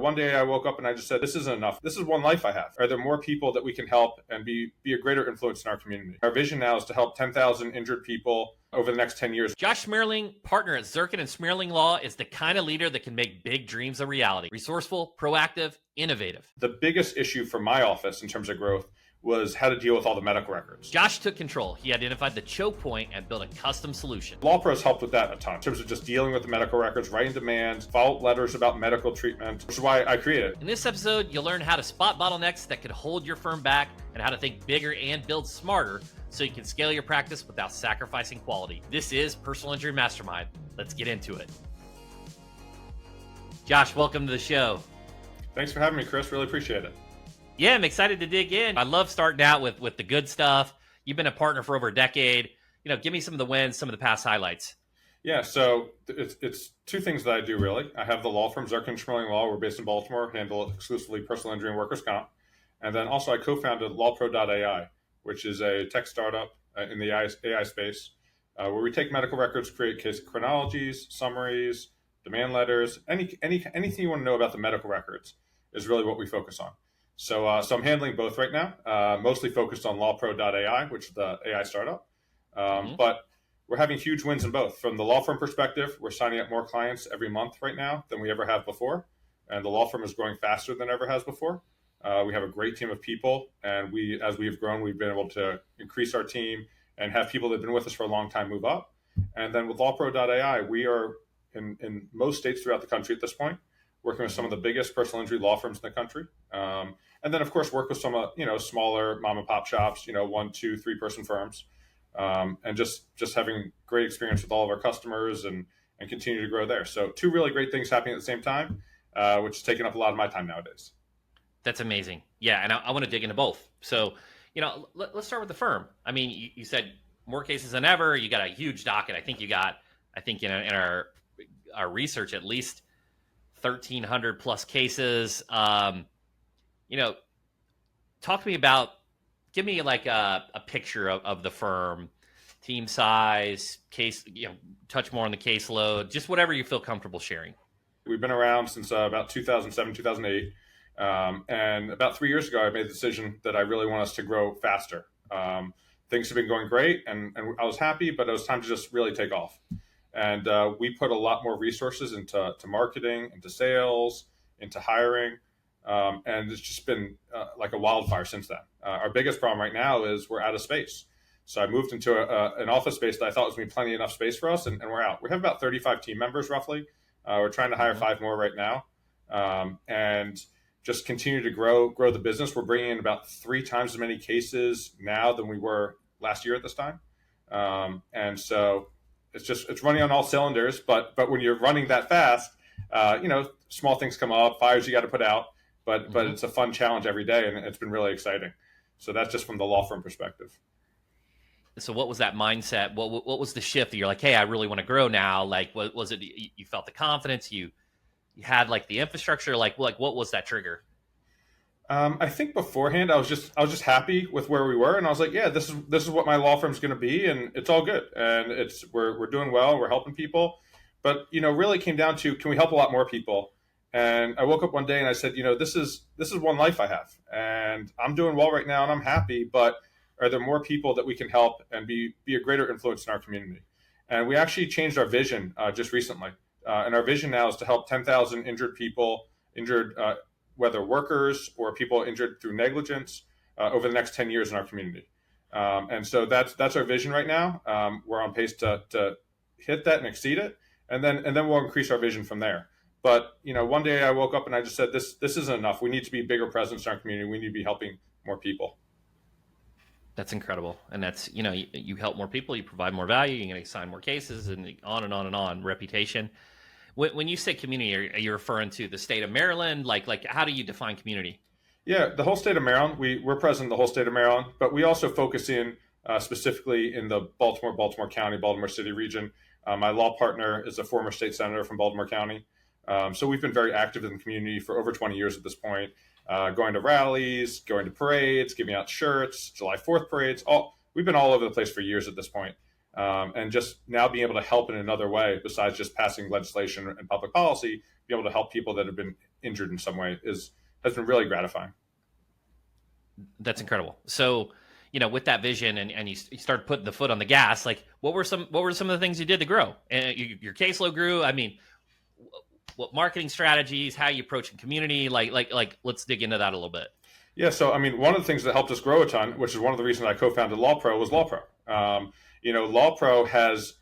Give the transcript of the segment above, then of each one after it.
One day I woke up and I just said, this isn't enough. This is one life I have. Are there more people that we can help and be a greater influence in our community? Our vision now is to help 10,000 injured people over the next 10 years. Josh Schmerling, partner at Zirkin Schmerling Law, is the kind of leader that can make big dreams a reality. Resourceful, proactive, innovative. The biggest issue for my office in terms of growth was how to deal with all the medical records. Josh took control. He identified the choke point and built a custom solution. LawPro has helped with that a ton in terms of just dealing with the medical records, writing demands, follow-up letters about medical treatment, which is why I created it. In this episode, you'll learn how to spot bottlenecks that could hold your firm back and how to think bigger and build smarter so you can scale your practice without sacrificing quality. This is Personal Injury Mastermind. Let's get into it. Josh, welcome to the show. Thanks for having me, Chris. Really appreciate it. Yeah, I'm excited to dig in. I love starting out with the good stuff. You've been a partner for over a decade. Give me some of the wins, some of the past highlights. Yeah, so it's two things that I do, really. I have the law firm, Zirkin Schmerling Law. We're based in Baltimore, handle exclusively personal injury and workers' comp. And then also I co-founded LawPro AI, which is a tech startup in the AI space, where we take medical records, create case chronologies, summaries, demand letters, anything you want to know about the medical records is really what we focus on. So I'm handling both right now, mostly focused on LawPro AI, which is the AI startup. But we're having huge wins in both. From the law firm perspective, we're signing up more clients every month right now than we ever have before. And the law firm is growing faster than ever has before. We have a great team of people. And as we have grown, we've been able to increase our team and have people that have been with us for a long time move up. And then with LawPro AI, we are in most states throughout the country at this point, working with some of the biggest personal injury law firms in the country. And then, of course, work with some, smaller mom and pop shops, 1, 2, 3 person firms, and just having great experience with all of our customers and continue to grow there. So 2 really great things happening at the same time, which is taking up a lot of my time nowadays. That's amazing. Yeah, and I want to dig into both. So, let's start with the firm. I mean, you said more cases than ever. You got a huge docket. I think in our research, at least 1,300 plus cases. Talk to me about, give me like a picture of the firm, team size, case, touch more on the caseload, just whatever you feel comfortable sharing. We've been around since about 2007, 2008. And about 3 years ago, I made the decision that I really want us to grow faster. Things have been going great and I was happy, but it was time to just really take off. And we put a lot more resources into marketing, into sales, into hiring. And it's just been like a wildfire since then. Our biggest problem right now is we're out of space. So I moved into an office space that I thought was going to be plenty enough space for us, and we're out. We have about 35 team members roughly. We're trying to hire 5 more right now, and just continue to grow the business. We're bringing in about 3 times as many cases now than we were last year at this time. And so it's running on all cylinders, but when you're running that fast, small things come up, fires you got to put out. But it's a fun challenge every day, and it's been really exciting. So that's just from the law firm perspective. So what was that mindset? What was the shift that you're like, hey, I really want to grow now? Like, what was it? You felt the confidence? You had like the infrastructure? Like what was that trigger? I think beforehand I was just happy with where we were, and I was like, yeah, this is what my law firm's going to be, and it's all good, and we're doing well, we're helping people, but really it came down to, can we help a lot more people? And I woke up one day and I said, this is one life I have, and I'm doing well right now and I'm happy, but are there more people that we can help and be a greater influence in our community? And we actually changed our vision just recently. And our vision now is to help 10,000 injured people, whether workers or people injured through negligence, over the next 10 years in our community. And so that's our vision right now. We're on pace to hit that and exceed it. And then we'll increase our vision from there. But, one day I woke up and I just said, this isn't enough. We need to be a bigger presence in our community. We need to be helping more people. That's incredible. And that's, you help more people, you provide more value, you're going to sign more cases, and on and on and on. Reputation. When you say community, are you referring to the state of Maryland? Like how do you define community? Yeah, the whole state of Maryland. We're present in the whole state of Maryland, but we also focus in specifically in the Baltimore County, Baltimore City region. My law partner is a former state senator from Baltimore County. So we've been very active in the community for over 20 years at this point, going to rallies, going to parades, giving out shirts, July 4th parades. We've been all over the place for years at this point. And just now being able to help in another way, besides just passing legislation and public policy, be able to help people that have been injured in some way has been really gratifying. That's incredible. So, with that vision and you start putting the foot on the gas, like what were some of the things you did to grow? And your caseload grew. I mean, what marketing strategies, how you approaching community, like let's dig into that a little bit. Yeah, so I mean, one of the things that helped us grow a ton, which is one of the reasons I co-founded LawPro, was LawPro. LawPro has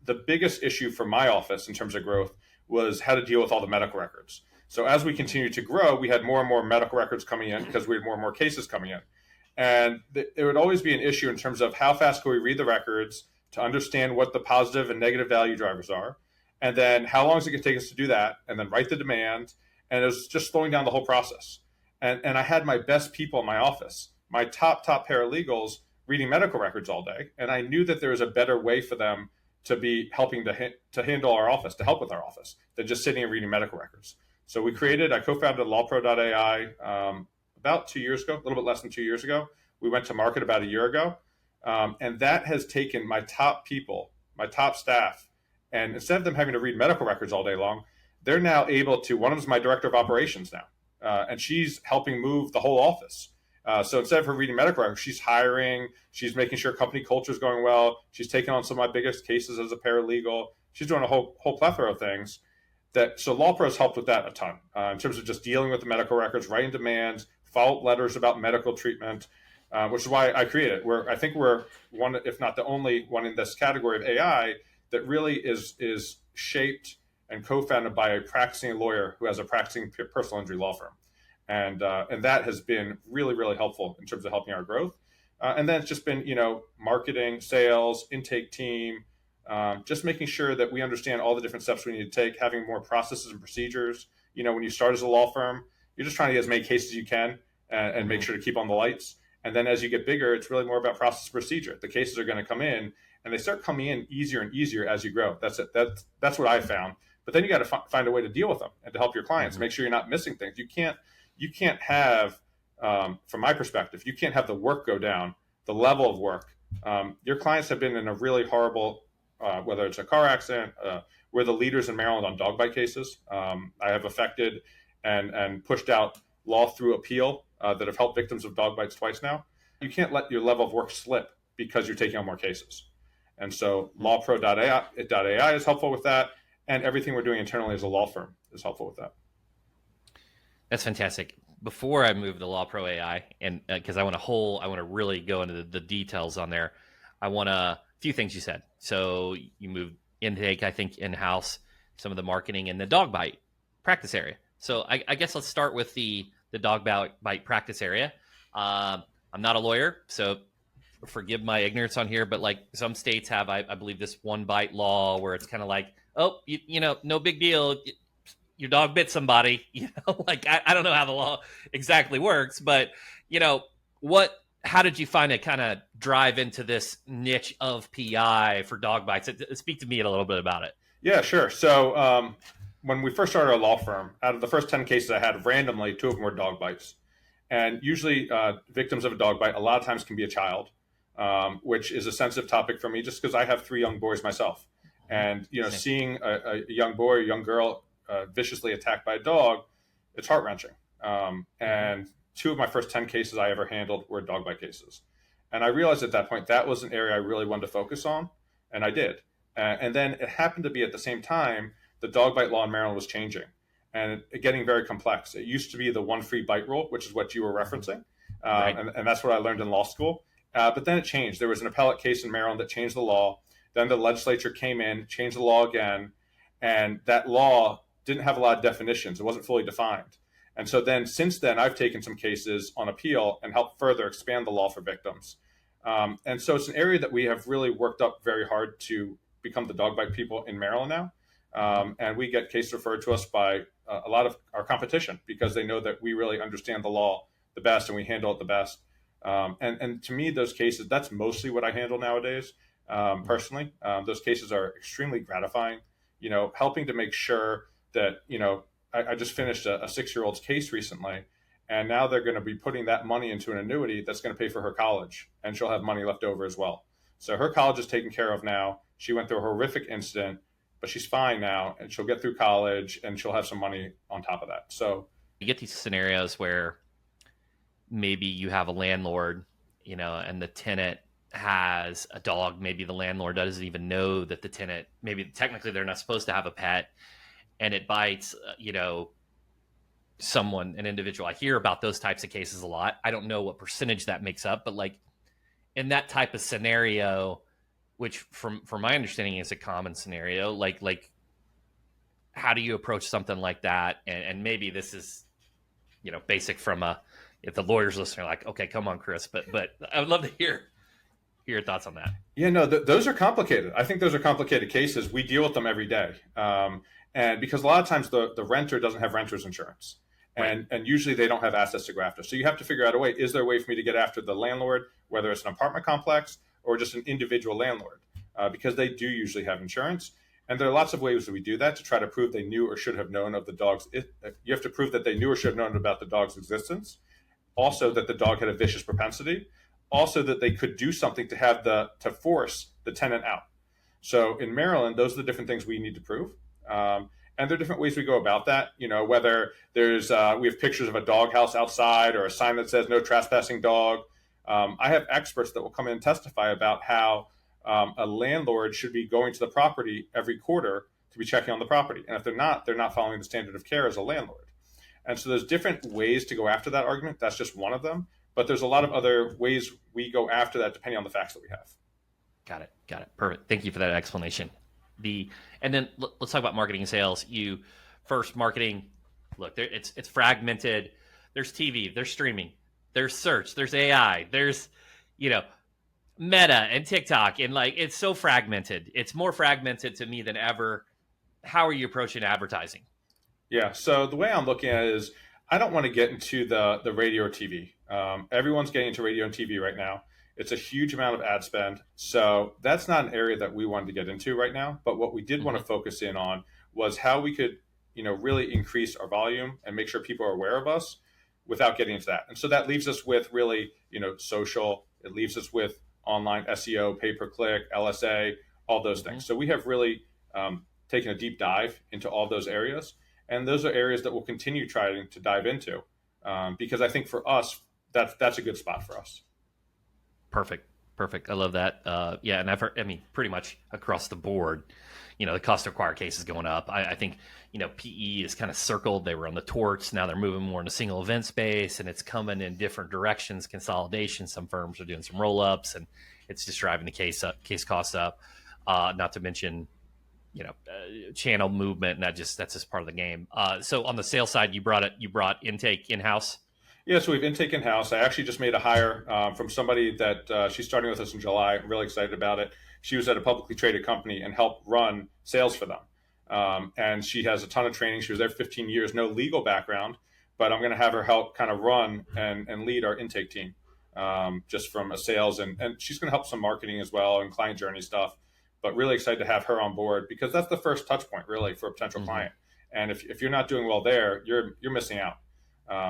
the biggest issue for my office in terms of growth was how to deal with all the medical records. So as we continued to grow, we had more and more medical records coming in because we had more and more cases coming in, and there would always be an issue in terms of how fast can we read the records to understand what the positive and negative value drivers are, and then how long is it going to take us to do that, and then write the demand, and it was just slowing down the whole process. And I had my best people in my office, my top paralegals, reading medical records all day, and I knew that there was a better way for them to be helping to handle our office, to help with our office, than just sitting and reading medical records. So I co-founded LawPro AI about 2 years ago, a little bit less than 2 years ago. We went to market about a year ago, and that has taken my top people, my top staff, and instead of them having to read medical records all day long, they're now able to. One of them is my director of operations now. And she's helping move the whole office. So instead of her reading medical records, she's hiring, she's making sure company culture is going well. She's taking on some of my biggest cases as a paralegal. She's doing a whole plethora of things. So LawPro has helped with that a ton in terms of just dealing with the medical records, writing demands, follow-up letters about medical treatment, which is why I created it. I think we're one, if not the only one in this category of AI that really is shaped and co-founded by a practicing lawyer who has a practicing personal injury law firm. And that has been really, really helpful in terms of helping our growth. And then it's just been, marketing, sales, intake team, just making sure that we understand all the different steps we need to take, having more processes and procedures. When you start as a law firm, you're just trying to get as many cases as you can and make sure to keep on the lights. And then as you get bigger, it's really more about process and procedure. The cases are going to come in, and they start coming in easier and easier as you grow. That's it. That's what I found. But then you got to find a way to deal with them and to help your clients. Make sure you're not missing things. You can't have, from my perspective, you can't have the work go down, the level of work. Your clients have been in a really horrible, whether it's a car accident. We're the leaders in Maryland on dog bite cases. I have affected and pushed out law through appeal that have helped victims of dog bites twice now. You can't let your level of work slip because you're taking on more cases. And so LawPro AI is helpful with that. And everything we're doing internally as a law firm is helpful with that. That's fantastic. Before I move to LawPro AI, and because I want to really go into the details on there, I want a few things you said. So you moved intake, I think, in-house, some of the marketing in the dog bite practice area. So I guess let's start with the dog bite practice area. I'm not a lawyer, so forgive my ignorance on here, but like some states have, I believe, this one bite law where it's kind of like, oh, no big deal. Your dog bit somebody, like I don't know how the law exactly works, but how did you find it kind of drive into this niche of PI for dog bites? Speak to me a little bit about it. Yeah, sure. So when we first started our law firm, out of the first 10 cases I had, randomly, 2 of them were dog bites. And usually victims of a dog bite a lot of times can be a child, which is a sensitive topic for me just because I have 3 young boys myself. And, seeing a young boy or young girl viciously attacked by a dog, it's heart-wrenching. And 2 of my first 10 cases I ever handled were dog bite cases. And I realized at that point that was an area I really wanted to focus on, and I did. And then it happened to be at the same time the dog bite law in Maryland was changing and getting very complex. It used to be the 1 free bite rule, which is what you were referencing. Right. And that's what I learned in law school. But then it changed. There was an appellate case in Maryland that changed the law. Then the legislature came in, changed the law again, and that law didn't have a lot of definitions. It wasn't fully defined. And so then, since then, I've taken some cases on appeal and helped further expand the law for victims. And so it's an area that we have really worked up very hard to become the dog bite people in Maryland now. And we get cases referred to us by a lot of our competition because they know that we really understand the law the best and we handle it the best. And to me, those cases, that's mostly what I handle nowadays. Personally, those cases are extremely gratifying, helping to make sure that, I just finished a 6-year-old's case recently, and now they're going to be putting that money into an annuity that's going to pay for her college, and she'll have money left over as well. So her college is taken care of now. She went through a horrific incident. but she's fine now, and she'll get through college, and she'll have some money on top of that. So You get these scenarios where maybe you have a landlord, and the tenant has a dog. Maybe the landlord doesn't even know that the tenant, maybe technically they're not supposed to have a pet, and it bites, an individual. I hear about those types of cases a lot. I don't know what percentage that makes up, but like in that type of scenario, which from my understanding is a common scenario, like how do you approach something like that? And maybe this is, basic from a, if the lawyers listening are like, okay, come on, Chris, but I would love to hear your thoughts on that. yeah, no, those are complicated. I think those are complicated cases. We deal with them every day. And because a lot of times the renter doesn't have renter's insurance. Right. And usually they don't have assets to go after. So you have to figure out a way. Is there a way for me to get after the landlord, whether it's an apartment complex or just an individual landlord? Because they do usually have insurance. And there are lots of ways that we do that to try to prove they knew or should have known of the dog's. You have to prove that they knew or should have known about the dog's existence. Also, that the dog had a vicious propensity. Also, that they could do something to force the tenant out. So in Maryland, those are the different things we need to prove. And there are different ways we go about that. Whether we have pictures of a dog house outside or a sign that says no trespassing dog. I have experts that will come in and testify about how a landlord should be going to the property every quarter to be checking on the property. And if they're not following the standard of care as a landlord. And so there's different ways to go after that argument. That's just one of them. But there's a lot of other ways we go after that depending on the facts that we have. Got it. Perfect. Thank you for that explanation. And then let's talk about marketing and sales. First marketing. Look, it's fragmented. There's TV, there's streaming, there's search, there's AI, there's Meta and TikTok, and like it's so fragmented. It's more fragmented to me than ever. How are you approaching advertising? Yeah. So the way I'm looking at it is I don't want to get into the radio or TV. Everyone's getting into radio and TV right now. It's a huge amount of ad spend. So that's not an area that we wanted to get into right now. But what we did want to focus in on was how we could, really increase our volume and make sure people are aware of us without getting into that. And so that leaves us with really, social. It leaves us with online SEO, pay-per-click, LSA, all those things. So we have really taken a deep dive into all those areas. And those are areas that we'll continue trying to dive into because I think for us, that's a good spot for us. Perfect. I love that. Yeah, and I've heard, pretty much across the board, the cost to acquire case is going up. I think, PE is kind of circled. They were on the torts. Now they're moving more into single event space, and it's coming in different directions, consolidation. Some firms are doing some roll-ups, and it's just driving the case costs up. Not to mention, channel movement, and that's just part of the game. So on the sales side, you brought intake in-house. Yeah, so we have intake in-house. I actually just made a hire from somebody that she's starting with us in July. I'm really excited about it. She was at a publicly traded company and helped run sales for them. And she has a ton of training. She was there 15 years, no legal background, but I'm going to have her help kind of run and lead our intake team just from a sales. And she's going to help some marketing as well and client journey stuff. But really excited to have her on board because that's the first touch point really for a potential client. And if you're not doing well there, you're missing out.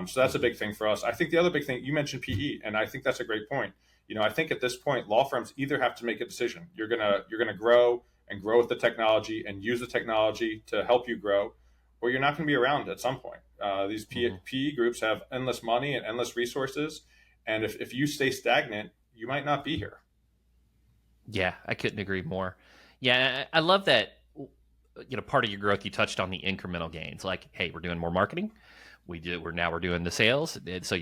So that's a big thing for us. I think the other big thing, you mentioned PE, and I think that's a great point. I think at this point, law firms either have to make a decision. You're gonna grow and grow with the technology and use the technology to help you grow, or you're not going to be around at some point. These PE groups have endless money and endless resources, and if you stay stagnant, you might not be here. Yeah, I couldn't agree more. Yeah, I love that. Part of your growth, you touched on the incremental gains. Like, hey, we're doing more marketing. We're doing the sales. And so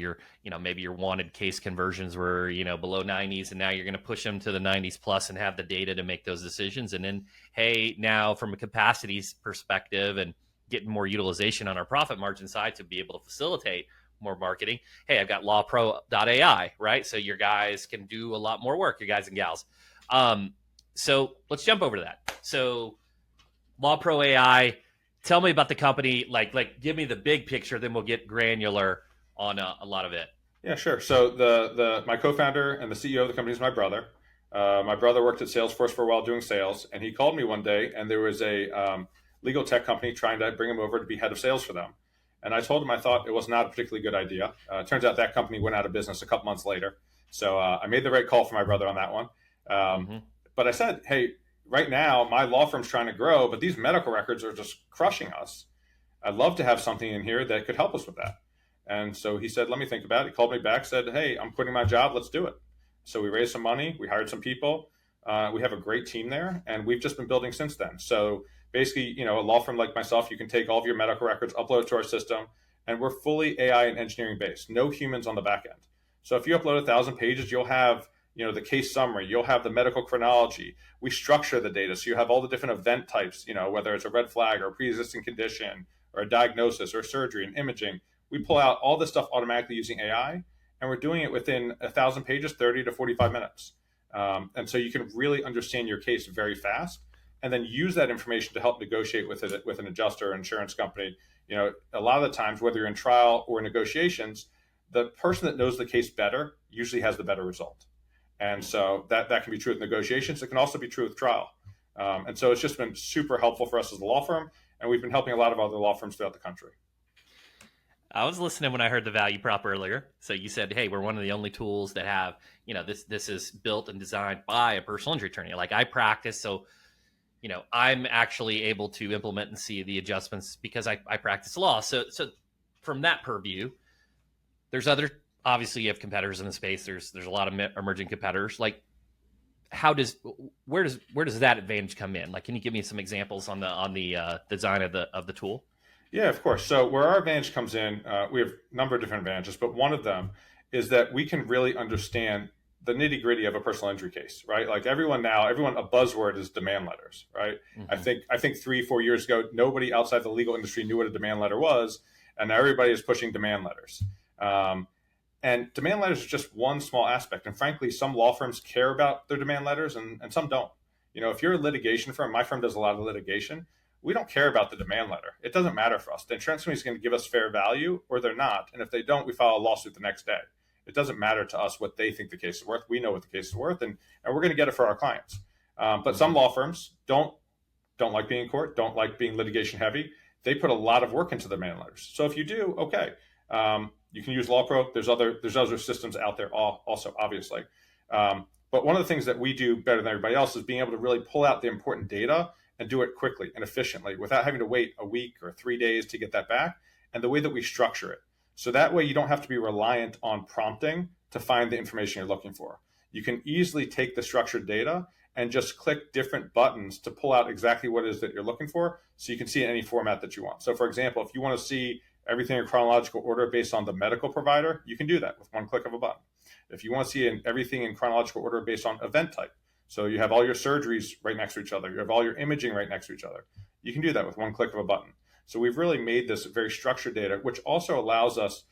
maybe your wanted case conversions were, below 90s, and now you're going to push them to the 90s plus and have the data to make those decisions. And then, hey, now from a capacities perspective and getting more utilization on our profit margin side to be able to facilitate more marketing. Hey, I've got LawPro AI, right? So your guys can do a lot more work, you guys and gals. So let's jump over to that. So LawPro AI, tell me about the company. Like, give me the big picture, then we'll get granular on a lot of it. Yeah, sure. So my co-founder and the CEO of the company is my brother. My brother worked at Salesforce for a while doing sales, and he called me one day, and there was a legal tech company trying to bring him over to be head of sales for them. And I told him I thought it was not a particularly good idea. It turns out that company went out of business a couple months later. So I made the right call for my brother on that one. But I said, hey, right now my law firm's trying to grow, but these medical records are just crushing us. I'd love to have something in here that could help us with that. And so he said, let me think about it. He called me back, said, hey, I'm quitting my job. Let's do it. So we raised some money. We hired some people. We have a great team there, and we've just been building since then. So basically, a law firm like myself, you can take all of your medical records, upload it to our system, and we're fully AI and engineering based. No humans on the back end. So if you upload 1,000 pages, you'll have the case summary, you'll have the medical chronology. We structure the data, so you have all the different event types, whether it's a red flag or a pre-existing condition or a diagnosis or surgery and imaging. We pull out all this stuff automatically using AI, and we're doing it within 1,000 pages, 30 to 45 minutes. And so you can really understand your case very fast, and then use that information to help negotiate with it with an adjuster or insurance company. A lot of the times, whether you're in trial or negotiations, the person that knows the case better usually has the better result. And so that can be true with negotiations. It can also be true with trial. And so it's just been super helpful for us as a law firm, and we've been helping a lot of other law firms throughout the country. I was listening when I heard the value prop earlier. So you said, hey, we're one of the only tools that have, this is built and designed by a personal injury attorney. Like I practice, so, I'm actually able to implement and see the adjustments because I practice law. So from that purview, there's obviously you have competitors in the space. There's a lot of emerging competitors. Like where does that advantage come in? Like, can you give me some examples on the design of the tool? Yeah, of course. So where our advantage comes in, we have a number of different advantages, but one of them is that we can really understand the nitty gritty of a personal injury case, right? Like everyone, a buzzword is demand letters, right? Mm-hmm. I think 3-4 years ago, nobody outside the legal industry knew what a demand letter was, and now everybody is pushing demand letters. And demand letters are just one small aspect. And frankly, some law firms care about their demand letters and some don't. If you're a litigation firm, my firm does a lot of litigation. We don't care about the demand letter. It doesn't matter for us. The insurance company is going to give us fair value or they're not. And if they don't, we file a lawsuit the next day. It doesn't matter to us what they think the case is worth. We know what the case is worth, and we're going to get it for our clients. But some law firms don't like being in court, don't like being litigation heavy. They put a lot of work into the demand letters. So if you do, okay. You can use LawPro. There's other systems out there also, obviously. But one of the things that we do better than everybody else is being able to really pull out the important data and do it quickly and efficiently without having to wait a week or 3 days to get that back, and the way that we structure it. So that way you don't have to be reliant on prompting to find the information you're looking for. You can easily take the structured data and just click different buttons to pull out exactly what it is that you're looking for, so you can see in any format that you want. So for example, if you want to see everything in chronological order based on the medical provider, you can do that with one click of a button. If you want to see everything in chronological order based on event type, so you have all your surgeries right next to each other, you have all your imaging right next to each other, you can do that with one click of a button. So we've really made this very structured data, which also allows us,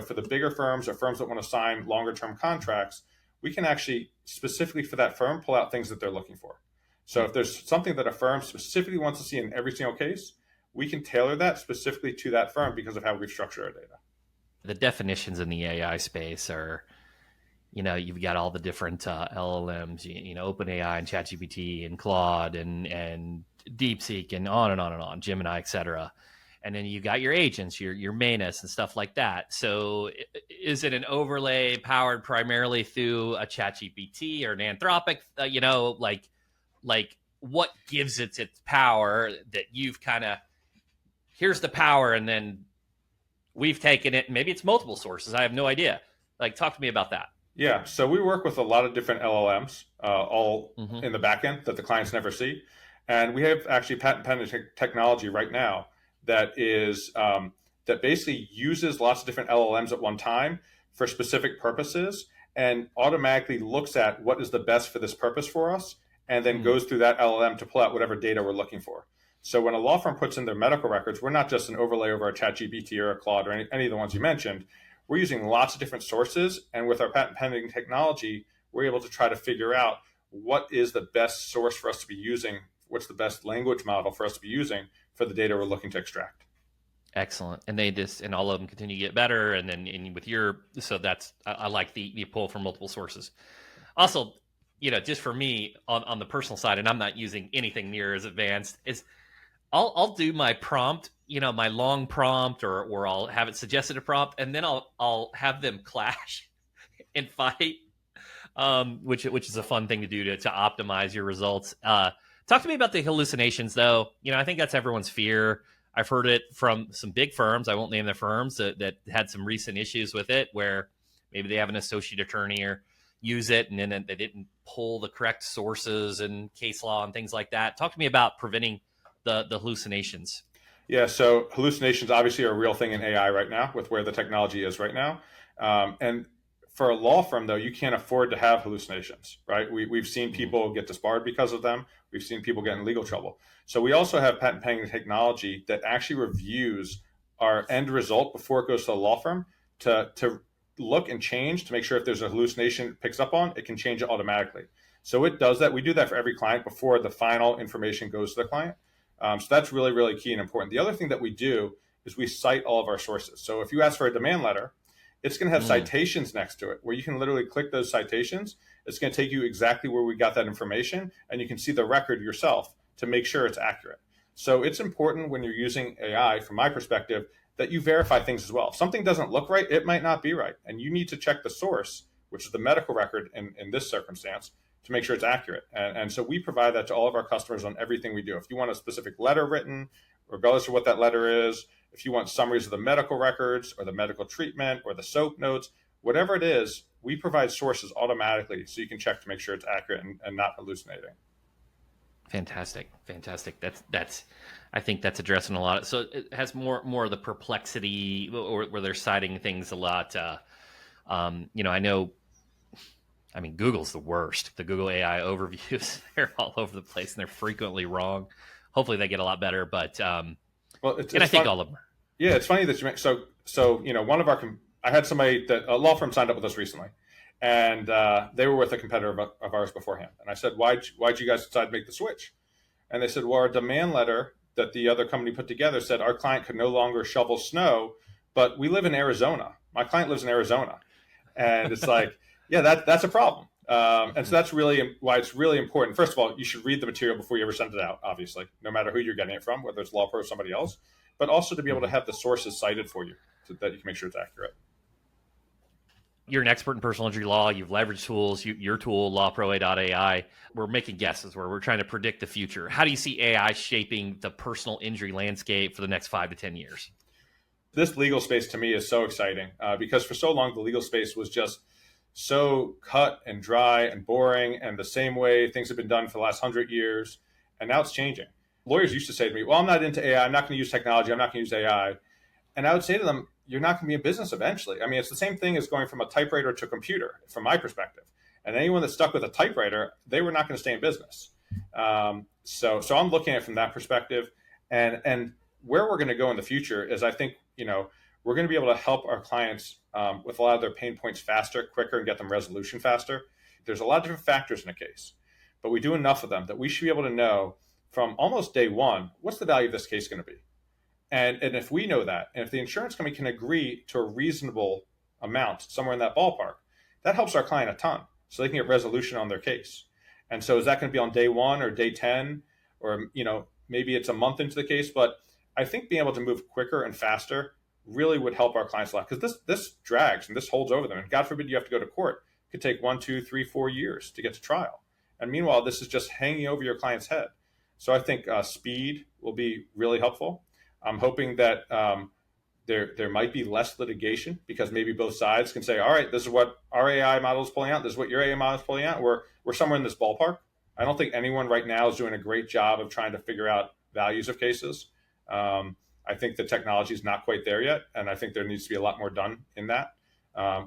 for the bigger firms or firms that want to sign longer term contracts, we can actually specifically for that firm pull out things that they're looking for. So if there's something that a firm specifically wants to see in every single case, we can tailor that specifically to that firm because of how we've structured our data. The definitions in the AI space are, you've got all the different LLMs, OpenAI and ChatGPT and Claude and DeepSeek and on and on and on, Gemini, et cetera. And then you got your agents, your Manus and stuff like that. So is it an overlay powered primarily through a ChatGPT or an Anthropic, like what gives it its power that you've kind of, here's the power, and then we've taken it, and maybe it's multiple sources. I have no idea. Like, talk to me about that. Yeah, so we work with a lot of different LLMs, all in the back end that the clients never see. And we have actually patent pending technology right now that is that basically uses lots of different LLMs at one time for specific purposes and automatically looks at what is the best for this purpose for us, and then goes through that LLM to pull out whatever data we're looking for. So when a law firm puts in their medical records, we're not just an overlay over a ChatGPT or a Claude or any of the ones you mentioned. We're using lots of different sources, and with our patent pending technology, we're able to try to figure out what is the best source for us to be using, what's the best language model for us to be using for the data we're looking to extract. Excellent. And and all of them continue to get better. And then so that's, I like the pull from multiple sources. Also, just for me on the personal side, and I'm not using anything near as advanced, is I'll do my prompt, my long prompt, or I'll have it suggested a prompt, and then I'll have them clash and fight, which is a fun thing to do to optimize your results. Talk to me about the hallucinations, though. I think that's everyone's fear. I've heard it from some big firms. I won't name their firms that had some recent issues with it, where maybe they have an associate attorney or use it, and then they didn't pull the correct sources and case law and things like that. Talk to me about preventing the hallucinations. Yeah, so hallucinations obviously are a real thing in AI right now with where the technology is right now. And for a law firm, though, you can't afford to have hallucinations, right? We've seen people get disbarred because of them. We've seen people get in legal trouble. So we also have patent pending technology that actually reviews our end result before it goes to the law firm to look and change to make sure if there's a hallucination it picks up on, it can change it automatically. So it does that. We do that for every client before the final information goes to the client. So that's really, really key and important. The other thing that we do is we cite all of our sources. So if you ask for a demand letter, it's going to have citations next to it where you can literally click those citations. It's going to take you exactly where we got that information, and you can see the record yourself to make sure it's accurate. So it's important when you're using AI, from my perspective, that you verify things as well. If something doesn't look right, it might not be right. And you need to check the source, which is the medical record in this circumstance, to make sure it's accurate. And so we provide that to all of our customers on everything we do. If you want a specific letter written, regardless of what that letter is, if you want summaries of the medical records or the medical treatment or the SOAP notes, whatever it is, we provide sources automatically so you can check to make sure it's accurate and not hallucinating. Fantastic. That's I think that's addressing a lot. So it has more of the perplexity, or where they're citing things a lot. I know. I mean, Google's the worst. The Google AI overviews, they're all over the place and they're frequently wrong. Hopefully they get a lot better, but well, it's I think all of them. Yeah, it's funny that you make so. One of our I had somebody that a law firm signed up with us recently, and they were with a competitor of ours beforehand. And I said, why'd you guys decide to make the switch? And they said, well, our demand letter that the other company put together said our client could no longer shovel snow, but we live in Arizona. My client lives in Arizona, and it's like, yeah, that's a problem. And so that's really why it's really important. First of all, you should read the material before you ever send it out, obviously, no matter who you're getting it from, whether it's LawPro or somebody else, but also to be able to have the sources cited for you so that you can make sure it's accurate. You're an expert in personal injury law. You've leveraged tools. Your tool, LawPro AI. We're making guesses where we're trying to predict the future. How do you see AI shaping the personal injury landscape for the next 5 to 10 years? This legal space to me is so exciting because for so long, the legal space was just so cut and dry and boring and the same way things have been done for the last 100 years. And now it's changing. Lawyers used to say to me, well, I'm not into AI. I'm not going to use technology. I'm not going to use AI. And I would say to them, you're not going to be in business eventually. I mean, it's the same thing as going from a typewriter to a computer, from my perspective. And anyone that's stuck with a typewriter, they were not going to stay in business. So I'm looking at it from that perspective. And where we're going to go in the future is, I think, we're going to be able to help our clients with a lot of their pain points faster, quicker, and get them resolution faster. There's a lot of different factors in a case, but we do enough of them that we should be able to know from almost day one, what's the value of this case going to be? And if we know that, and if the insurance company can agree to a reasonable amount somewhere in that ballpark, that helps our client a ton so they can get resolution on their case. And so is that going to be on day 1 or day 10, or, maybe it's a month into the case? But I think being able to move quicker and faster really would help our clients a lot, because this drags and this holds over them. And God forbid you have to go to court. It could take 1, 2, 3, 4 years to get to trial. And meanwhile, this is just hanging over your client's head. So I think speed will be really helpful. I'm hoping that there might be less litigation, because maybe both sides can say, all right, this is what our AI model is pulling out. This is what your AI model is pulling out. We're somewhere in this ballpark. I don't think anyone right now is doing a great job of trying to figure out values of cases. I think the technology is not quite there yet, and I think there needs to be a lot more done in that,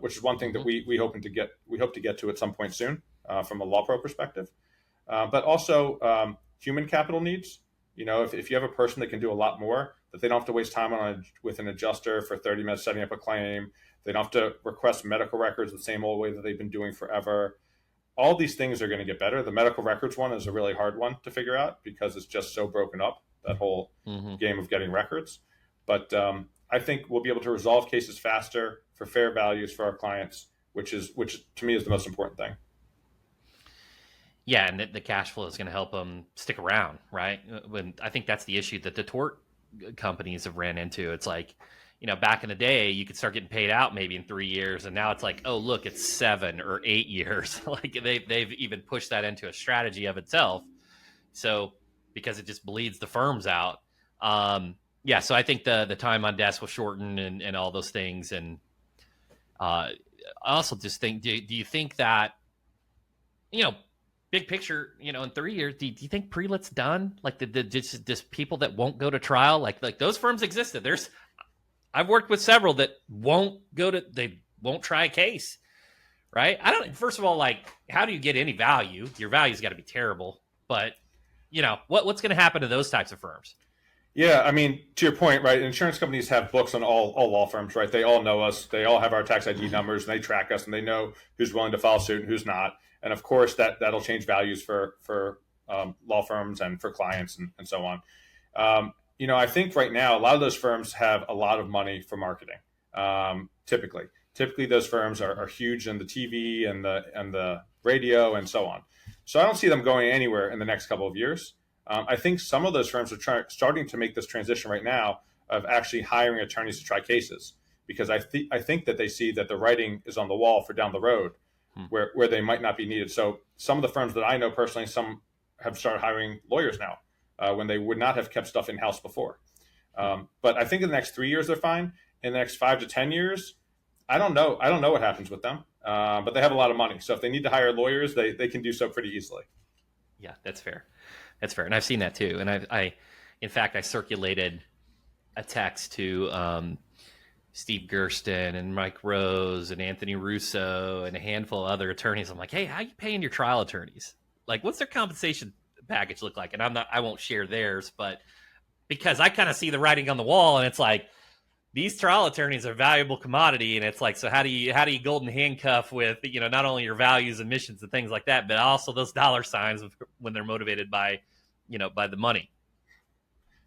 which is one thing that we hope to get to at some point soon from a LawPro perspective. But also human capital needs. If you have a person that can do a lot more, that they don't have to waste time with an adjuster for 30 minutes setting up a claim. They don't have to request medical records the same old way that they've been doing forever. All these things are going to get better. The medical records one is a really hard one to figure out because it's just so broken up, that whole game of getting records. But I think we'll be able to resolve cases faster for fair values for our clients, which to me is the most important thing. Yeah, and the cash flow is going to help them stick around, right? When I think that's the issue that the tort companies have ran into. It's like, back in the day, you could start getting paid out maybe in 3 years, and now it's like, oh, look, it's 7 or 8 years. Like they've even pushed that into a strategy of itself So because it just bleeds the firms out. Yeah, so I think the time on desk will shorten and all those things. And I also just think, do you think that, big picture, in 3 years, do you think pre-lit's done? Like just people that won't go to trial, like those firms existed. I've worked with several that they won't try a case, right? First of all, like, how do you get any value? Your value's got to be terrible, but what's going to happen to those types of firms? Yeah, I mean, to your point, right? Insurance companies have books on all law firms, right? They all know us. They all have our tax ID numbers, and they track us, and they know who's willing to file suit and who's not. And of course, that'll change values for law firms and for clients and so on. I think right now a lot of those firms have a lot of money for marketing. Typically, those firms are huge in the TV and the radio and so on. So I don't see them going anywhere in the next couple of years. I think some of those firms are starting to make this transition right now of actually hiring attorneys to try cases, because I think that they see that the writing is on the wall for down the road where they might not be needed. So some of the firms that I know personally, some have started hiring lawyers now when they would not have kept stuff in-house before. But I think in the next 3 years, they're fine. In the next 5 to 10 years, I don't know what happens with them, but they have a lot of money. So if they need to hire lawyers, they can do so pretty easily. Yeah, that's fair. That's fair. And I've seen that too. And in fact, I circulated a text to Steve Gersten and Mike Rose and Anthony Russo and a handful of other attorneys. I'm like, hey, how you paying your trial attorneys? Like, what's their compensation package look like? And I won't share theirs, but because I kind of see the writing on the wall, and it's like, these trial attorneys are a valuable commodity. And it's like, so how do you golden handcuff with, not only your values and missions and things like that, but also those dollar signs when they're motivated by the money.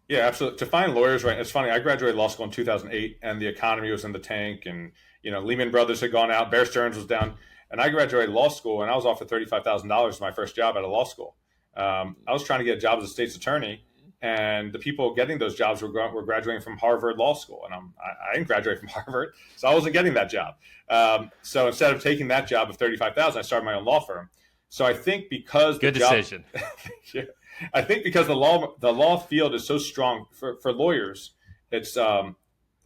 Yeah, absolutely. To find lawyers, right? It's funny. I graduated law school in 2008, and the economy was in the tank, and Lehman Brothers had gone out, Bear Stearns was down, and I graduated law school, and I was offered $35,000 my first job at a law school. I was trying to get a job as a state's attorney, and the people getting those jobs were graduating from Harvard Law School, and I didn't graduate from Harvard, so I wasn't getting that job. So instead of taking that job of $35,000, I started my own law firm. So I think because good decision. Yeah. I think because the law field is so strong for lawyers, it's the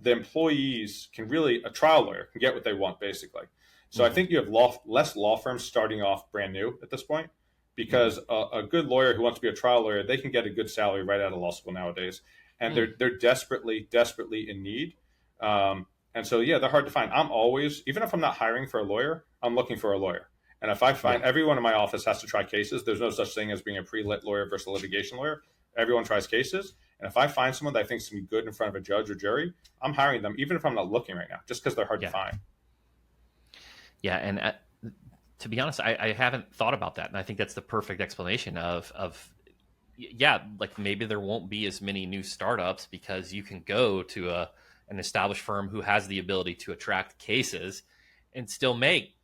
employees can really, a trial lawyer can get what they want basically. So I think you have less law firms starting off brand new at this point, because a good lawyer who wants to be a trial lawyer, they can get a good salary right out of law school nowadays, and they're desperately in need. And so yeah, they're hard to find. I'm always, even if I'm not hiring for a lawyer, I'm looking for a lawyer. And if I find everyone in my office has to try cases, there's no such thing as being a pre-lit lawyer versus a litigation lawyer. Everyone tries cases. And if I find someone that I think is going to be good in front of a judge or jury, I'm hiring them, even if I'm not looking right now, just because they're hard to find. Yeah. And to be honest, I haven't thought about that. And I think that's the perfect explanation of like maybe there won't be as many new startups because you can go to an established firm who has the ability to attract cases and still make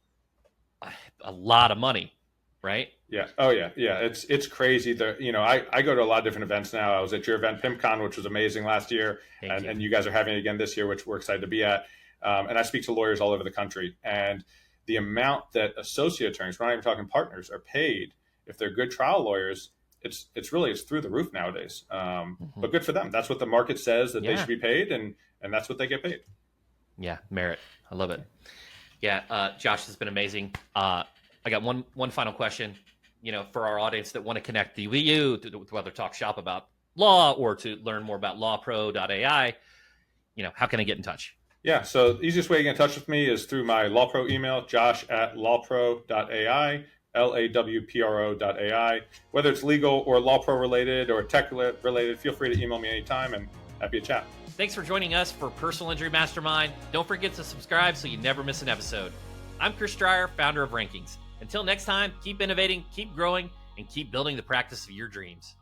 a lot of money, right? Yeah. Oh yeah. Yeah. It's crazy. I go to a lot of different events now. I was at your event, PIMCon, which was amazing last year. And you guys are having it again this year, which we're excited to be at. And I speak to lawyers all over the country, and the amount that associate attorneys, we're not even talking partners, are paid if they're good trial lawyers, it's through the roof nowadays. But good for them. That's what the market says that they should be paid, and that's what they get paid. Yeah. Merit. I love it. Yeah, Josh, this has been amazing. I got one final question, for our audience that want to connect with you to whether talk shop about law or to learn more about LawPro AI, how can I get in touch? Yeah, so the easiest way to get in touch with me is through my LawPro email, josh@lawpro.ai, LAWPRO.ai. Whether it's legal or LawPro related or tech related, feel free to email me anytime, and happy to chat. Thanks for joining us for Personal Injury Mastermind. Don't forget to subscribe so you never miss an episode. I'm Chris Dreyer, founder of Rankings. Until next time, keep innovating, keep growing, and keep building the practice of your dreams.